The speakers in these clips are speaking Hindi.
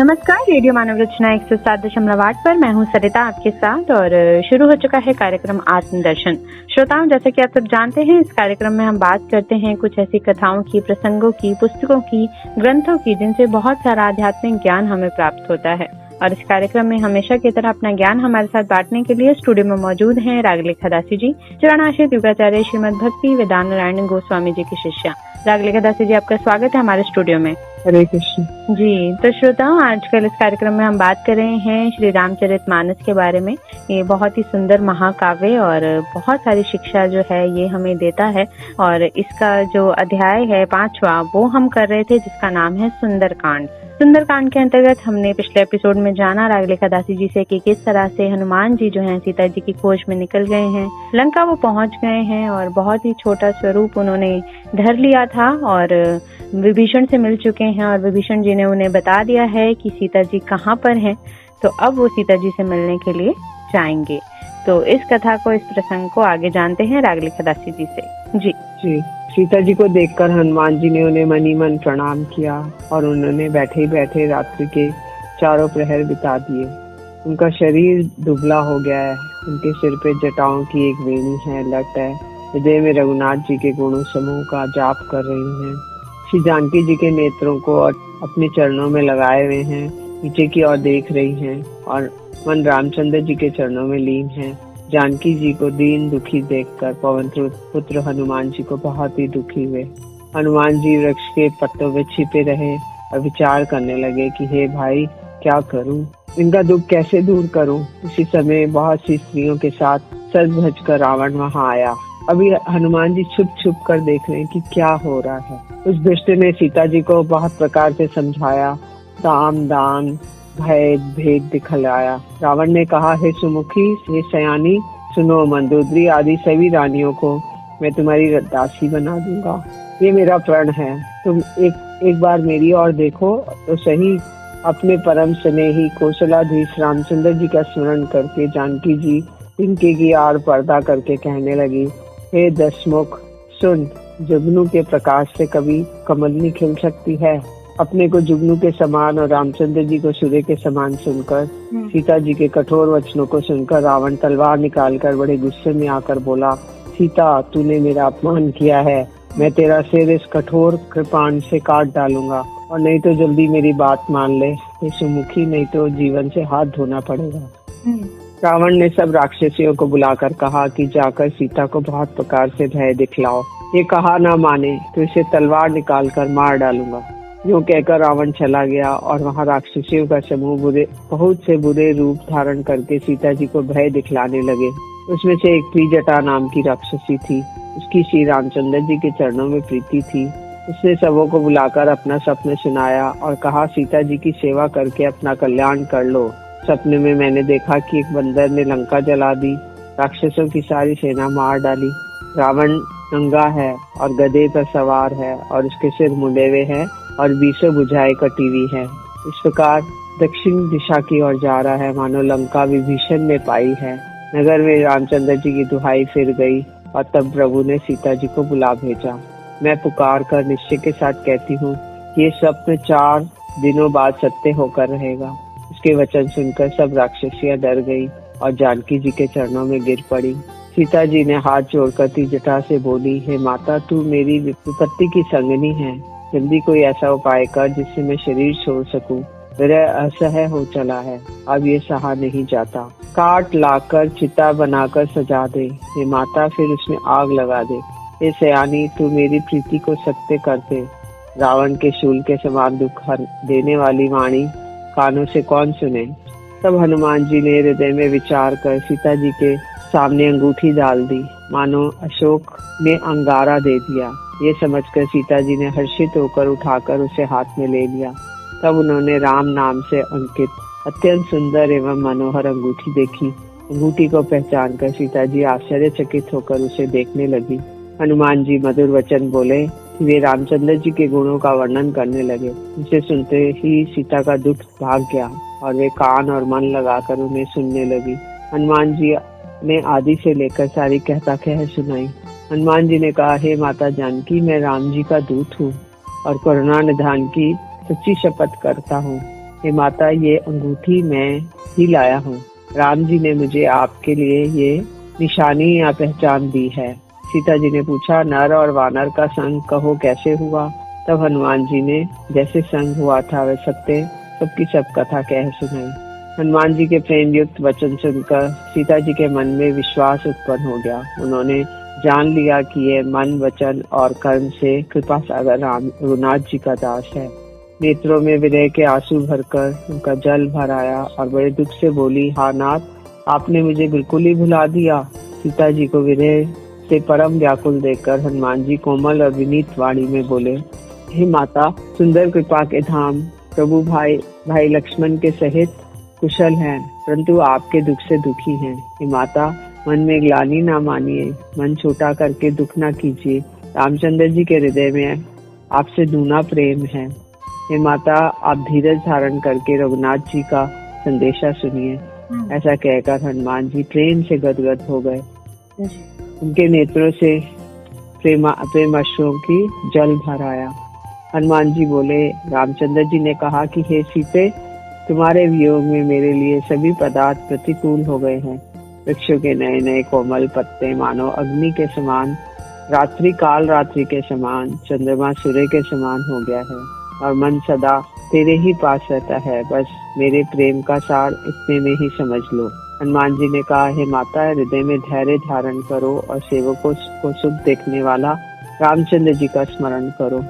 नमस्कार, रेडियो मानव रचना 107.8 पर मैं हूं सरिता आपके साथ और शुरू हो चुका है कार्यक्रम आत्मदर्शन। श्रोताओं, जैसे कि आप सब जानते हैं, इस कार्यक्रम में हम बात करते हैं कुछ ऐसी कथाओं की, प्रसंगों की, पुस्तकों की, ग्रंथों की, जिनसे बहुत सारा आध्यात्मिक ज्ञान हमें प्राप्त होता है। और इस कार्यक्रम में हमेशा की तरह अपना ज्ञान हमारे साथ बांटने के लिए स्टूडियो में मौजूद हैं रागलेखा दासी जी, चरणाश्रित युगाचार्य श्रीमद भक्ति वेदांत नारायण गोस्वामी जी की शिष्या। रागलेखा दासी जी, आपका स्वागत है हमारे स्टूडियो में। हरे कृष्ण जी। तो श्रोताओं, आजकल इस कार्यक्रम में हम बात कर रहे हैं श्री रामचरितमानस के बारे में। ये बहुत ही सुंदर महाकाव्य और बहुत सारी शिक्षा जो है ये हमें देता है। और इसका जो अध्याय है 5वां, वो हम कर रहे थे, जिसका नाम है सुंदरकांड। सुंदरकांड के अंतर्गत हमने पिछले एपिसोड में जाना रागलेखा दासी जी से कि किस तरह से हनुमान जी जो हैं सीता जी की खोज में निकल गए हैं, लंका वो पहुंच गए हैं और बहुत ही छोटा स्वरूप उन्होंने धर लिया था और विभीषण से मिल चुके हैं और विभीषण जी ने उन्हें बता दिया है कि सीता जी कहाँ पर हैं। तो अब वो सीता जी से मिलने के लिए जाएंगे। तो इस कथा को, इस प्रसंग को आगे जानते हैं रागलेखा दासी जी से। जी जी। सीता जी को देखकर हनुमान जी ने उन्हें मनी मन प्रणाम किया और उन्होंने बैठे ही बैठे रात्रि के चारों प्रहर बिता दिए। उनका शरीर दुबला हो गया है, उनके सिर पे जटाओं की एक वेणी है, लट है, हृदय में रघुनाथ जी के गुणों समूह का जाप कर रही हैं। श्री जानकी जी के नेत्रों को अपने चरणों में लगाए हुए हैं, नीचे की ओर देख रही हैं और मन रामचंद्र जी के चरणों में लीन है। जानकी जी को दीन दुखी देखकर पवन पुत्र हनुमान जी को बहुत ही दुखी हुए। हनुमान जी वृक्ष के पत्तों में छिपे रहे और विचार करने लगे कि हे भाई, क्या करूं, इनका दुख कैसे दूर करूं। इसी समय बहुत सी स्त्रियों के साथ सज धज कर रावण वहां आया। अभी हनुमान जी छुप छुप कर देख रहे हैं कि क्या हो रहा है। उस दुष्ट ने सीता जी को बहुत प्रकार से समझाया, साम दान भय भेद दिखलाया। रावण ने कहा, हे सुमुखी, हे सयानी, सुनो, मंदोदरी आदि सभी रानियों को मैं तुम्हारी दासी बना दूंगा। ये मेरा प्रण है। तुम एक बार मेरी ओर देखो तो सही। अपने परम स्नेही कौशलाधीश रामचंद्र जी का स्मरण करके जानकी जी तिनके की आड़ पर्दा करके कहने लगी, हे दशमुख, सुन, जुगनू के प्रकाश से कभी कमल नहीं खिल सकती है। अपने को जुगनू के समान और रामचंद्र जी को सूर्य के समान सुनकर, सीता जी के कठोर वचनों को सुनकर रावण तलवार निकालकर बड़े गुस्से में आकर बोला, सीता, तूने मेरा अपमान किया है। मैं तेरा सिर इस कठोर कृपाण से काट डालूंगा और नहीं तो जल्दी मेरी बात मान ले, सुमुखी, नहीं तो जीवन से हाथ धोना पड़ेगा। रावण ने सब राक्षसियों को बुलाकर कहा कि जाकर सीता को बहुत प्रकार से भय दिखलाओ। ये कहा ना माने तो इसे तलवार निकाल कर मार डालूंगा। यूं कहकर रावण चला गया और वहां राक्षसियों का समूह बहुत से बुरे रूप धारण करके सीता जी को भय दिखलाने लगे। उसमें से एक त्रिजटा नाम की राक्षसी थी। उसकी श्री रामचंद्र जी के चरणों में प्रीति थी। उसने सबों को बुलाकर अपना सपना सुनाया और कहा, सीता जी की सेवा करके अपना कल्याण कर लो। सपने में मैंने देखा कि एक बंदर ने लंका जला दी, राक्षसों की सारी सेना मार डाली। रावण नंगा है और गधे पर सवार है और उसके सिर मुंडे हुए हैं और 20 भुजाएं कटी हुई है। इस प्रकार दक्षिण दिशा की ओर जा रहा है, मानो लंका विभीषण ने पाई है। नगर में रामचंद्र जी की दुहाई फिर गई और तब प्रभु ने सीता जी को बुला भेजा। मैं पुकार कर निश्चय के साथ कहती हूँ कि ये स्वप्न 4 दिनों बाद सत्य होकर रहेगा। उसके वचन सुनकर सब राक्षसियां डर गई और जानकी जी के चरणों में गिर पड़ी। सीता जी ने हाथ जोड़कर त्रिजटा से बोली, हे माता, तू मेरी विपत्ति की संगनी है। जल्दी कोई ऐसा उपाय कर जिससे मैं शरीर छोड़ सकूं। मेरा असह्य हो चला है, अब ये सहा नहीं जाता। काट लाकर चिता बनाकर सजा दे, हे माता, फिर उसमें आग लगा दे। हे सयानी, तू मेरी प्रीति को सत्य कर दे। रावण के शूल के समान दुख देने वाली वाणी कानों से कौन सुने। तब हनुमान जी ने हृदय में विचार कर सीता जी के सामने अंगूठी डाल दी, मानो अशोक ने अंगारा दे दिया। ये समझकर सीता जी ने हर्षित होकर उठाकर उसे हाथ में ले लिया। तब उन्होंने राम नाम से अंकित अत्यंत सुंदर एवं मनोहर अंगूठी देखी। अंगूठी को पहचान कर सीता जी आश्चर्यचकित होकर उसे देखने लगी। हनुमान जी मधुर वचन बोले कि वे रामचंद्र जी के गुणों का वर्णन करने लगे। इसे सुनते ही सीता का दुख भाग गया और वे कान और मन लगाकर उन्हें सुनने लगी। हनुमान जी ने आदि से लेकर सारी कहता कह सुनाई। हनुमान जी ने कहा, हे माता जानकी, मैं राम जी का दूत हूँ और करुणा निधान की सच्ची शपथ करता हूँ हे माता, ये अंगूठी मैं ही लाया हूँ। राम जी ने मुझे आपके लिए ये निशानी या पहचान दी है। सीता जी ने पूछा, नर और वानर का संग कहो कैसे हुआ? तब हनुमान जी ने जैसे संग हुआ था वह सत्य सबकी सब कथा कह सुनाई। हनुमान जी के प्रेम युक्त वचन सुनकर सीता जी के मन में विश्वास उत्पन्न हो गया। उन्होंने जान लिया कि ये मन, वचन और कर्म से कृपा सागर राम रघुनाथ जी का दास है। नेत्रों में विरह के आंसू भरकर उनका जल भर आया और बड़े दुख से बोली, हा नाथ, आपने मुझे बिल्कुल ही भुला दिया। सीता जी को विरह से परम व्याकुल देखकर हनुमान जी कोमल और विनीत वाणी में बोले, हे माता, सुंदर कृपा के धाम प्रभु भाई लक्ष्मण के सहित कुशल हैं, परंतु आपके दुख से दुखी हैं। हे माता, मन में ग्लानि ना मानिए, मन छोटा करके दुख ना कीजिए। रामचंद्र जी के हृदय में आपसे दूना प्रेम है। हे माता, आप धीरज धारण करके रघुनाथ जी का संदेशा सुनिए। ऐसा कहकर हनुमान जी प्रेम से गदगद हो गए। उनके नेत्रों से प्रेम अश्रुओं की जल भर आया। हनुमान जी बोले, रामचंद्र जी ने कहा कि हे सीते, तुम्हारे वियोग में मेरे लिए सभी पदार्थ प्रतिकूल हो गए हैं। वृक्षों के नए नए कोमल पत्ते मानो अग्नि के समान, रात्रि काल रात्रि के समान, चंद्रमा सूर्य के समान हो गया है और मन सदा तेरे ही पास रहता है। बस मेरे प्रेम का सार इतने में ही समझ लो। हनुमान जी ने कहा, हे माता, हृदय में धैर्य धारण करो और सेवकों को सुख देखने वाला रामचंद्र जी का स्मरण करो।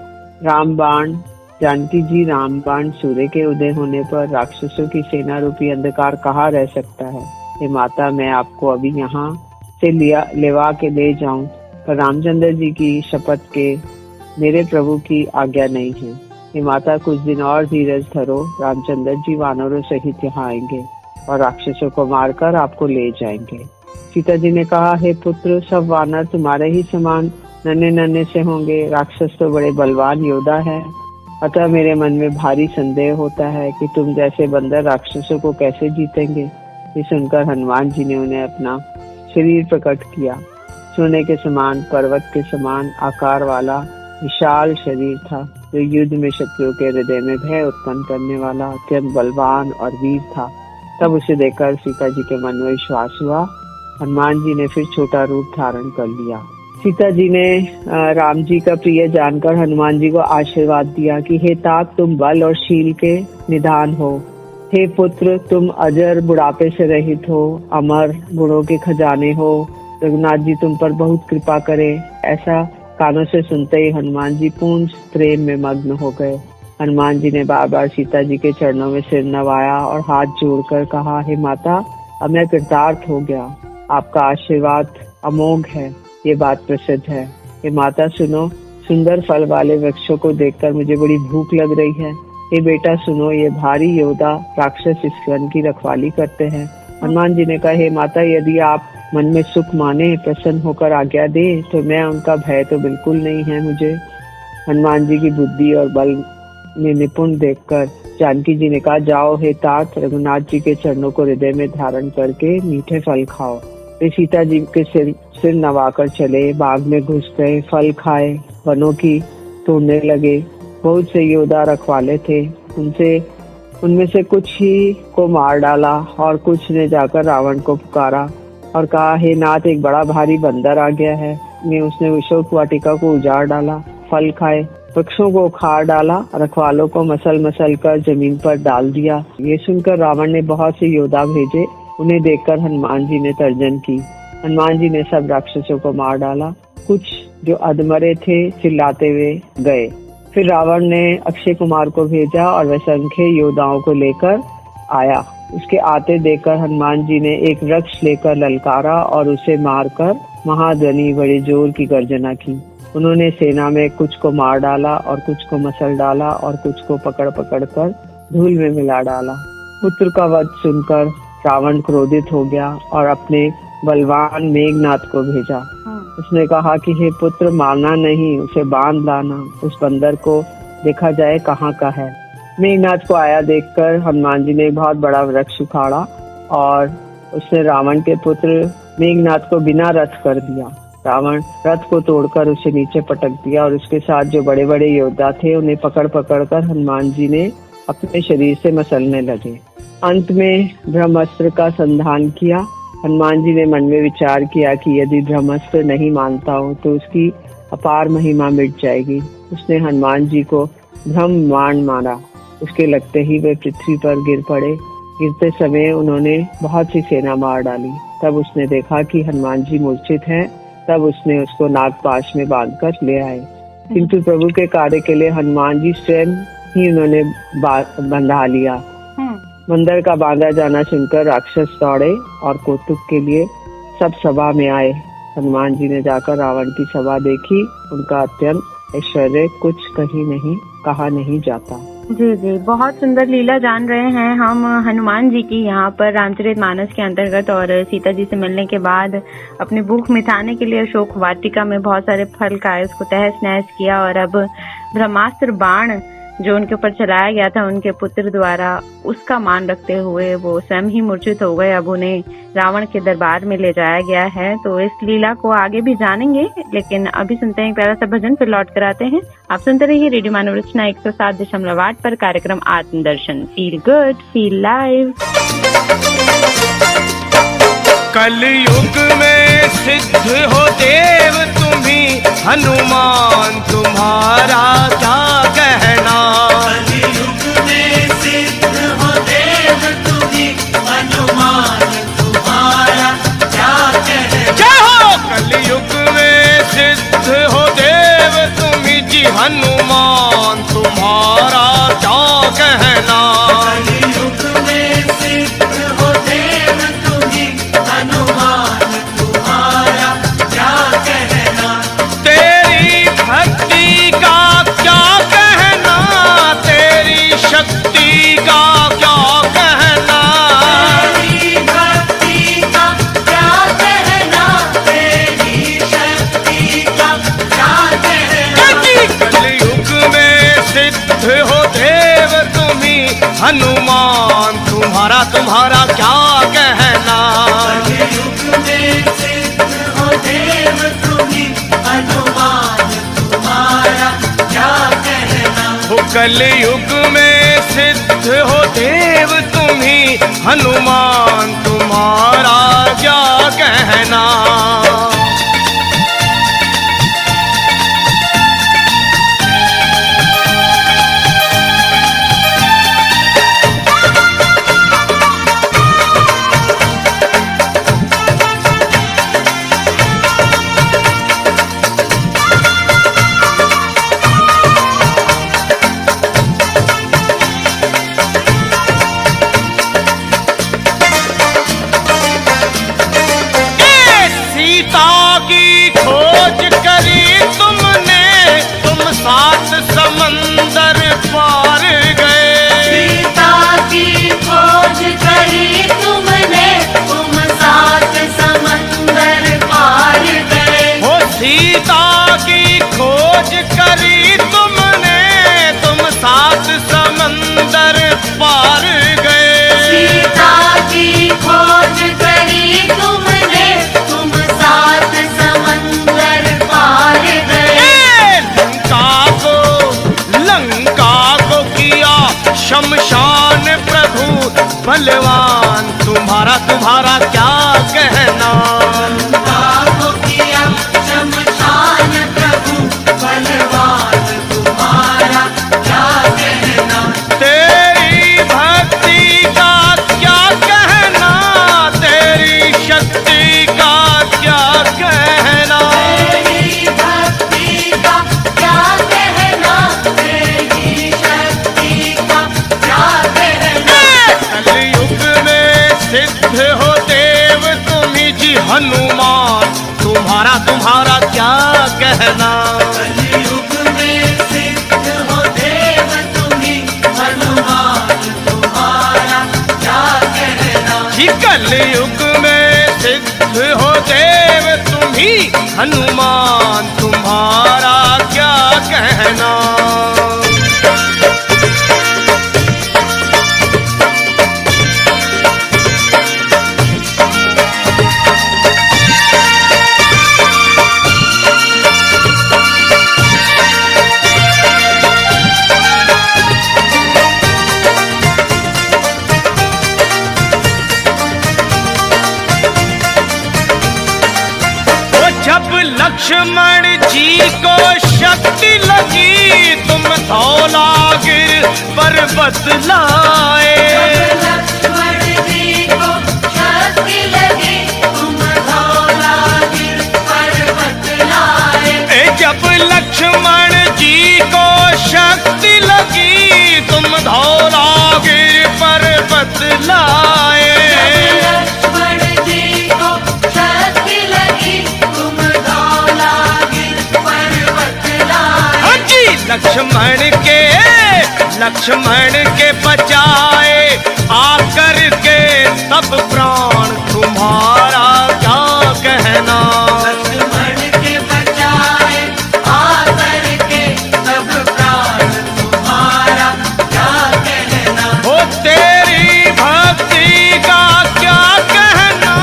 रामबाण जानकी जी, रामबाण सूर्य के उदय होने पर राक्षसों की सेना रूपी अंधकार कहाँ रह सकता है? हे माता, मैं आपको अभी यहाँ से लेवा के ले जाऊं, पर रामचंद्र जी की शपथ के मेरे प्रभु की आज्ञा नहीं है। हे माता, कुछ दिन और धीरज धरो, रामचंद्र जी वानरों सहित यहाँ आएंगे और राक्षसों को मारकर आपको ले जाएंगे। सीता जी ने कहा, हे पुत्र, सब वानर तुम्हारे ही समान नन्हे नन्हे से होंगे। राक्षस तो बड़े बलवान योद्धा है, अतः मेरे मन में भारी संदेह होता है कि तुम जैसे बंदर राक्षसों को कैसे जीतेंगे। ये सुनकर हनुमान जी ने उन्हें अपना शरीर प्रकट किया। सोने के समान, पर्वत के समान आकार वाला विशाल शरीर था, जो युद्ध में शत्रुओं के हृदय में भय उत्पन्न करने वाला अत्यंत बलवान और वीर था। तब उसे देखकर सीता जी के मन में विश्वास हुआ। हनुमान जी ने फिर छोटा रूप धारण कर लिया। सीता जी ने राम जी का प्रिय जानकर हनुमान जी को आशीर्वाद दिया कि हे तात, तुम बल और शील के निधान हो। हे पुत्र, तुम अजर बुढ़ापे से रहित हो, अमर गुणों के खजाने हो। रघुनाथ जी तुम पर बहुत कृपा करे। ऐसा कानों से सुनते ही हनुमान जी पूर्ण प्रेम में मग्न हो गए। हनुमान जी ने बार बार सीता जी के चरणों में सिर नवाया और हाथ जोड़कर कहा, हे माता, अब मैं कृतार्थ हो गया। आपका आशीर्वाद अमोघ है, ये बात प्रसिद्ध है। हे माता, सुनो, सुंदर फल वाले वृक्षों को देखकर मुझे बड़ी भूख लग रही है। हे बेटा सुनो, ये भारी योद्धा राक्षस इस वन की रखवाली करते हैं। हनुमान जी ने कहा, हे माता, यदि आप मन में सुख माने, प्रसन्न होकर आज्ञा दे, तो मैं उनका भय तो बिल्कुल नहीं है मुझे। हनुमान जी की बुद्धि और बल में निपुण देखकर जानकी जी ने कहा, जाओ हे तात, रघुनाथ जी के चरणों को हृदय में धारण करके मीठे फल खाओ। वे सीता जी के सिर नवाकर चले, बाग में घुस गए, फल खाए, वनों की तोड़ने लगे। बहुत से योद्धा रखवाले थे, उनमें से कुछ ही को मार डाला और कुछ ने जाकर रावण को पुकारा और कहा, हे नाथ, एक बड़ा भारी बंदर आ गया है। उसने अशोक वाटिका को उजाड़ डाला, फल खाए, वृक्षों को उखाड़ डाला, रखवालों को मसल मसल कर जमीन पर डाल दिया। ये सुनकर रावण ने बहुत से योद्धा भेजे। उन्हें देखकर हनुमान जी ने तर्जन की। हनुमान जी ने सब राक्षसों को मार डाला। कुछ जो अधमरे थे चिल्लाते हुए गए। फिर रावण ने अक्षय कुमार को भेजा और वह संख्य योद्धाओं को लेकर आया। उसके आते देखकर हनुमान जी ने एक वृक्ष लेकर ललकारा और उसे मारकर महाध्वनि बड़े जोर की गर्जना की। उन्होंने सेना में कुछ को मार डाला और कुछ को मसल डाला और कुछ को पकड़ पकड़ कर धूल में मिला डाला। पुत्र का वध सुनकर रावण क्रोधित हो गया और अपने बलवान मेघनाथ को भेजा। उसने कहा कि हे पुत्र, मारना नहीं, उसे बांध लाना, उस बंदर को देखा जाए कहाँ का है। मेघनाथ को आया देखकर हनुमान जी ने बहुत बड़ा वृक्ष उखाड़ा और उसने रावण के पुत्र मेघनाथ को बिना रथ कर दिया। रावण रथ को तोड़कर उसे नीचे पटक दिया और उसके साथ जो बड़े बड़े योद्धा थे उन्हें पकड़ पकड़ कर हनुमान जी ने अपने शरीर से मसलने लगे। अंत में ब्रह्मास्त्र का संधान किया। हनुमान जी ने मन में विचार किया कि यदि ब्रह्मास्त्र नहीं मानता हूँ तो उसकी अपार महिमा मिट जाएगी। उसने हनुमान जी को ब्रह्म बाण मारा। उसके लगते ही वे पृथ्वी पर गिर पड़े। गिरते समय उन्होंने बहुत सी सेना मार डाली। तब उसने देखा कि हनुमान जी मूर्छित हैं। तब उसने उसको नागपाश में बांधकर ले आए। किंतु प्रभु के कार्य के लिए हनुमान जी स्वयं ही उन्होंने बंधा लिया। बंदर का बांधा जाना सुनकर राक्षस दौड़े और कौतुक के लिए सब सभा में आए। हनुमान जी ने जाकर रावण की सभा देखी। उनका अत्यंत ऐश्वर्य कुछ कहा नहीं जाता। जी जी, बहुत सुंदर लीला जान रहे हैं हम हनुमान जी की यहाँ पर रामचरितमानस के अंतर्गत। और सीता जी से मिलने के बाद अपनी भूख मिटाने के लिए अशोक वाटिका में बहुत सारे फल खाए, उसको तहस नहस किया। और अब ब्रह्मास्त्र बाण जो उनके ऊपर चलाया गया था उनके पुत्र द्वारा, उसका मान रखते हुए वो स्वयं ही मूर्छित हो गए। अब उन्हें रावण के दरबार में ले जाया गया है। तो इस लीला को आगे भी जानेंगे, लेकिन अभी सुनते हैं एक प्यारा सा भजन, फिर लौट कर आते हैं। आप सुनते रहिए रेडियो मानव रचना 107.8 पर कार्यक्रम आत्मदर्शन। Feel good, feel live. कलयुग में सिद्ध हो देव तुम्ही, हनुमान तुम्हारा क्या कहना। कलयुग में सिद्ध हो देव तुम्ही, हनुमान तुम्हारा क्या कहना। जय हो। कलयुग में सिद्ध हो देव तुम्ही जी, हनुमान तुम्हारा क्या कहना। कलयुग में सिद्ध हो देव तुम्ही, हनुमान तुम्हारा क्या कहना। तेरी भक्ति का क्या कहना, तेरी शक्ति का क्या कहना। तेरी भक्ति का क्या कहना, तेरी शक्ति का क्या कहना। कलयुग में सिद्ध हो देव तुम्ही, हनुमान तुम्हारा क्या कहना। कलयुग में सिद्ध हो देव तुम्ही, हनुमान तुम्हारा क्या कहना। हो कलयुग में सिद्ध हो देव तुम्ही, हनुमान तुम्हारा क्या कहना। सीता की खोज करी तुमने, तुम सात समंदर पार गए। सीता की खोज करी तुमने, तुम सात समंदर पार गए। हो सीता की खोज करी तुमने, तुम सात समंदर पार गए। सीता की खोज करी तुमने, तुम सात समंदर पार गए। लंका को किया शमशान प्रभु बलवान, तुम्हारा क्या कहना। लंका को किया शमशान प्रभु बलवान, तुम्हारा क्या कहना। तेरी भक्ति का क्या कहना, तेरी शक्ति का क्या कहना। तेरी भक्ति का क्या कहना, तेरी शक्ति का क्या कहना। कलयुग में सिद्ध हो देव तुम्ही जी, हनुमान तुम्हारा क्या कहना। कलयुग में सिद्ध हो देव तुम्ही, हनुमान तुम्हारा क्या कहना। जी कलयुग में सिद्ध हो देव तुम्ही, हनुमान तुम्हारा क्या कहना। लक्ष्मण जी को शक्ति लगी तुम धौलागिर पर्वत लाए। लक्ष्मण जी को शक्ति लगी तुम धौलागिर पर्वत लाए। जब लक्ष्मण जी को शक्ति लगी तुम धौलागिर पर्वत लाए। लक्ष्मण जी को शक्ति लगी तुम धौलागिर पर्वत लाए। हाँ जी, लक्ष्मण के बचाए आकर के सब प्राण तुम्हारा क्या कहना। लक्ष्मण के बचाए आकर के सब प्राण तुम्हारा क्या कहना। हो तेरी भक्ति का क्या कहना,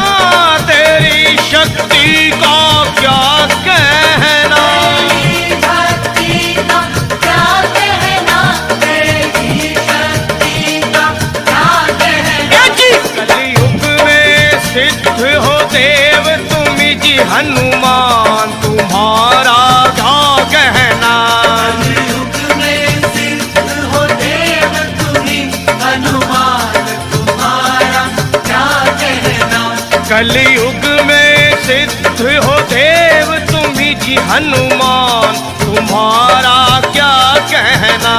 तेरी शक्ति का क्या कहना। तेरी भक्ति का क्या कहना, तेरी शक्ति का क्या कहना। कलयुग में सिद्ध हो देव तुम जी हनुमान तुम्हारा क्या कहना। कलयुग में सिद्ध हो देव तुम्ही हनुमान तुम्हारा क्या कहना। कलयुग में सिद्ध हो देव तुम जी हनुमान तुम्हारा क्या कहना।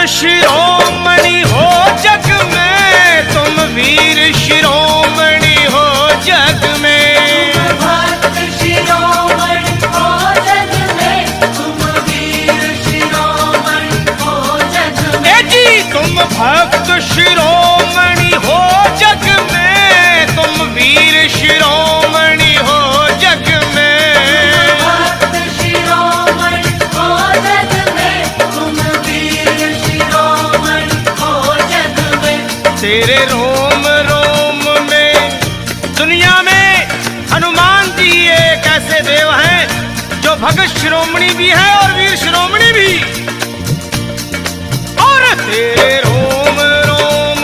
शिरोमणि हो जग में, तुम वीर शिरोमणि हो जग में। भक्त शिरोमणि हो जग में, तुम वीर शिरोमणि हो जग में। जी तुम भक्त शिरोमणि हो जग में, तुम वीर शिरोमणि हो जग में। भक्त शिरोमणि हो जग में, तुम वीर शिरोमणि हो जग में। तेरे रोम रोम में दुनिया में हनुमान जी एक ऐसे देव हैं जो भगत शिरोमणि भी है और वीर शिरोमणि भी। और तेरे रोम रोम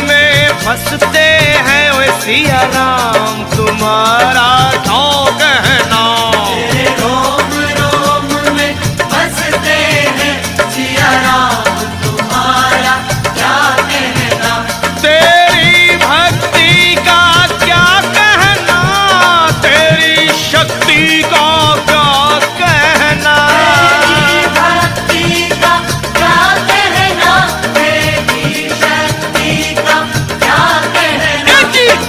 में बसते हैं वे सिया राम तुम्हारा क्या कहना। तेरे रोम रोम में बसते हैं सिया राम तुम्हारा क्या कहना। तेरी भक्ति का क्या कहना, तेरी शक्ति का क्या कहना। तेरी भक्ति का क्या कहना, तेरी शक्ति का क्या कहना।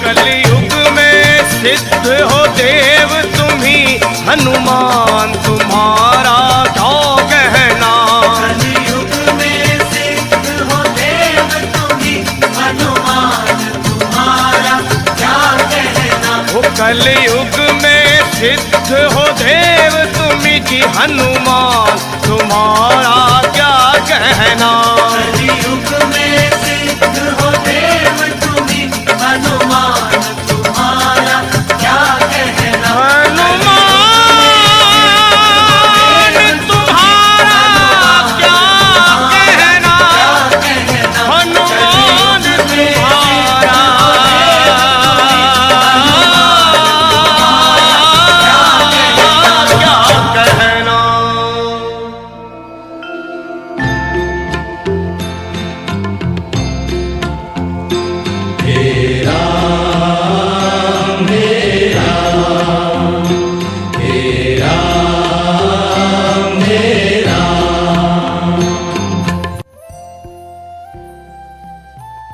कलयुग में सिद्ध हो देव तुम्ही हनुमान तुम्हारा क्या कहना। कलयुग में सिद्ध हो देव तुम्ही हनुमान तुम्हारा क्या कहना। वो कलयुग में सिद्ध हो देव तुम्ही जी हनुमान तुम्हारा क्या कहना। कलयुग में सिद्ध हो देव तुम्ही हनुमान तुम्हारा क्या कहना। हनुमान तुम्हारा क्या कहना। हनुमान तुम्हारा क्या कहना।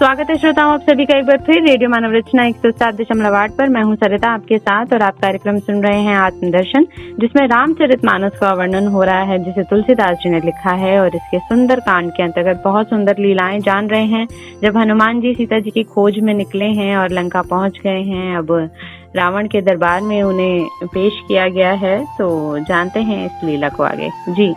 स्वागत है श्रोताओं आप सभी का एक बार फिर रेडियो मानव रचना 107.8 पर। मैं हूं सरिता आपके साथ और आप कार्यक्रम सुन रहे हैं आत्मदर्शन, जिसमें रामचरितमानस का वर्णन हो रहा है जिसे तुलसीदास जी ने लिखा है। और इसके सुंदर कांड के अंतर्गत बहुत सुंदर लीलाएं जान रहे हैं। जब हनुमान जी सीता जी की खोज में निकले हैं और लंका पहुंच गए हैं, अब रावण के दरबार में उन्हें पेश किया गया है, तो जानते हैं इस लीला को आगे। जी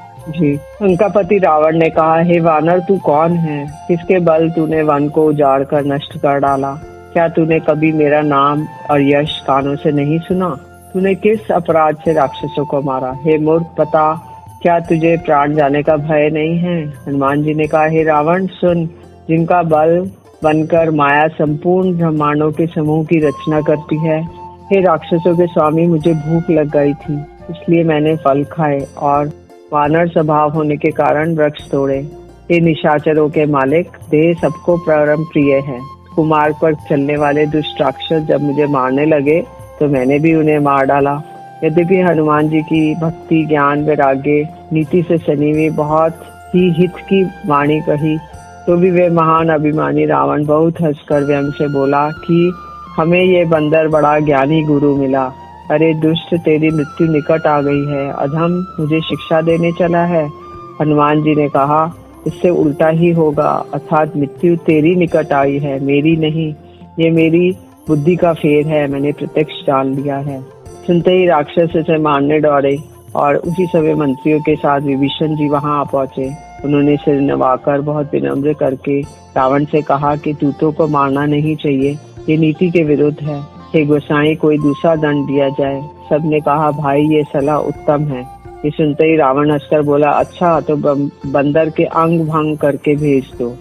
उनका पति रावण ने कहा, हे वानर तू कौन है? किसके बल तूने वन को उजाड़ कर नष्ट कर डाला? क्या तूने कभी मेरा नाम और यश कानों से नहीं सुना? तूने किस अपराध से राक्षसों को मारा? हे मूर्ख, बता, क्या तुझे प्राण जाने का भय नहीं है? हनुमान जी ने कहा, हे रावण सुन, जिनका बल बनकर माया संपूर्ण ब्रह्मांडों के समूह की रचना करती है। हे राक्षसों के स्वामी, मुझे भूख लग गई थी, इसलिए मैंने फल खाए और वानर स्वभाव होने के कारण वृक्ष तोड़े। ये निशाचरों के मालिक, देह सबको परम प्रिय है। कुमार्ग पर चलने वाले दुष्ट राक्षस जब मुझे मारने लगे तो मैंने भी उन्हें मार डाला। यद्यपि हनुमान जी की भक्ति, ज्ञान, वैराग्य, नीति से सनी हुई बहुत ही हित की वाणी कही, तो भी वे महान अभिमानी रावण बहुत हंसकर व्यंग से बोला कि हमें ये बंदर बड़ा ज्ञानी गुरु मिला। अरे दुष्ट, तेरी मृत्यु निकट आ गई है। अधम, मुझे शिक्षा देने चला है। हनुमान जी ने कहा, इससे उल्टा ही होगा, अर्थात मृत्यु तेरी निकट आई है, मेरी नहीं। ये मेरी बुद्धि का फेर है, मैंने प्रत्यक्ष जान लिया है। सुनते ही राक्षस उसे मारने दौड़े और उसी समय मंत्रियों के साथ विभीषण जी वहां आ पहुंचे। उन्होंने सिर नवाकर बहुत विनम्र करके रावण से कहा कि दूतों को मारना नहीं चाहिए, ये नीति के विरुद्ध है। हे गोसाई, कोई दूसरा दंड दिया जाए। सबने कहा, भाई ये सलाह उत्तम है। ये सुनते ही रावण हंसकर बोला, अच्छा तो बंदर के अंग भंग करके भेज दो।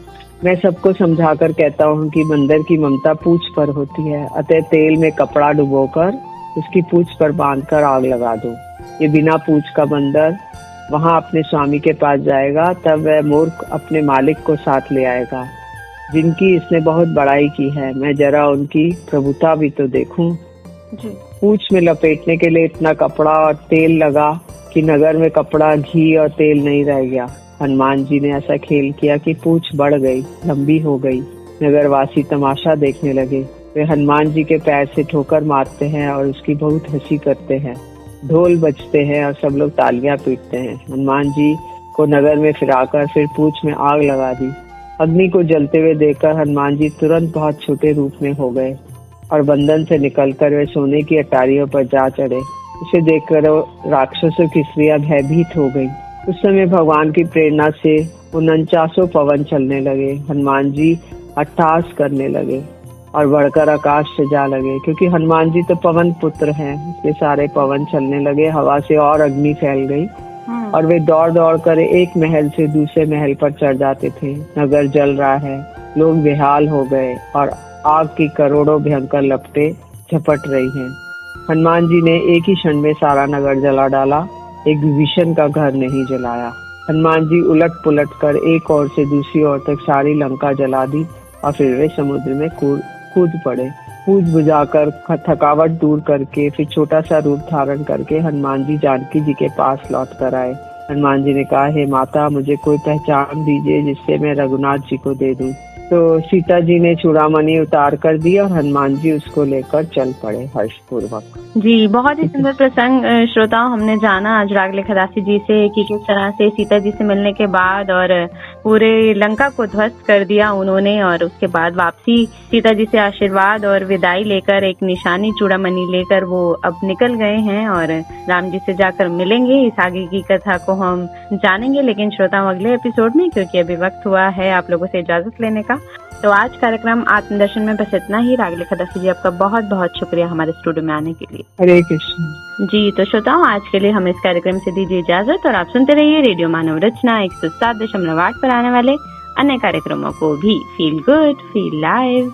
मैं सबको समझाकर कहता हूँ कि बंदर की ममता पूंछ पर होती है, अतः तेल में कपड़ा डुबोकर उसकी पूंछ पर बांधकर आग लगा दो। ये बिना पूंछ का बंदर वहाँ अपने स्वामी के पास जाएगा, तब वह मूर्ख अपने मालिक को साथ ले आएगा, जिनकी इसने बहुत बड़ाई की है। मैं जरा उनकी प्रभुता भी तो देखूं। पूंछ में लपेटने के लिए इतना कपड़ा और तेल लगा कि नगर में कपड़ा, घी और तेल नहीं रह गया। हनुमान जी ने ऐसा खेल किया कि पूंछ बढ़ गई, लंबी हो गई। नगरवासी तमाशा देखने लगे। वे हनुमान जी के पैर से ठोकर मारते हैं और उसकी बहुत हंसी करते हैं। ढोल बजते हैं और सब लोग तालियां पीटते हैं। हनुमान जी को नगर में फिराकर फिर पूंछ में आग लगा दी। अग्नि को जलते हुए देखकर हनुमान जी तुरंत बहुत छोटे रूप में हो गए और बंधन से निकलकर वे सोने की अटारियों पर जा चढ़े। उसे देखकर राक्षसों की स्त्रियां भयभीत हो गई। उस समय भगवान की प्रेरणा से 49 पवन चलने लगे। हनुमान जी अट्टहास करने लगे और बढ़कर आकाश से जा लगे। क्योंकि हनुमान जी तो पवन पुत्र हैं, इसलिए सारे पवन चलने लगे। हवा से और अग्नि फैल गई और वे दौड़ दौड़ कर एक महल से दूसरे महल पर चढ़ जाते थे। नगर जल रहा है, लोग बेहाल हो गए और आग की करोड़ों भयंकर लपटें झपट रही हैं। हनुमान जी ने एक ही क्षण में सारा नगर जला डाला, एक विभीषण का घर नहीं जलाया। हनुमान जी उलट पुलट कर एक ओर से दूसरी ओर तक सारी लंका जला दी और फिर वे समुद्र में कूद पड़े। कूद बुझाकर थकावट दूर करके फिर छोटा सा रूप धारण करके हनुमान जी जानकी जी के पास लौट कर आए। हनुमान जी ने कहा, हे माता, मुझे कोई पहचान दीजिए जिससे मैं रघुनाथ जी को दे दूं। तो सीता जी ने चूड़ामणि उतार कर दी और हनुमान जी उसको लेकर चल पड़े हर्षपूर्वक। जी, बहुत ही सुंदर प्रसंग श्रोताओं हमने जाना आज रागले खदासी जी से कि किस तरह से सीता जी से मिलने के बाद और पूरे लंका को ध्वस्त कर दिया उन्होंने, और उसके बाद वापसी सीता जी से आशीर्वाद और विदाई लेकर एक निशानी चूड़ामणि लेकर वो अब निकल गए हैं और राम जी से जाकर मिलेंगे। इस आगे की कथा को हम जानेंगे, लेकिन श्रोताओं अगले एपिसोड में, क्योंकि अभी वक्त हुआ है आप लोगों से इजाजत लेने का। तो आज कार्यक्रम आत्मदर्शन में बस इतना ही। रागले खदासी जी, आपका बहुत बहुत शुक्रिया हमारे स्टूडियो में आने के लिए। हरे कृष्ण जी। तो श्रोताओं आज के लिए हम इस कार्यक्रम से दीजिए इजाजत और आप सुनते रहिए रेडियो मानव रचना 107.8 पर आने वाले अन्य कार्यक्रमों को भी। Feel good, feel live.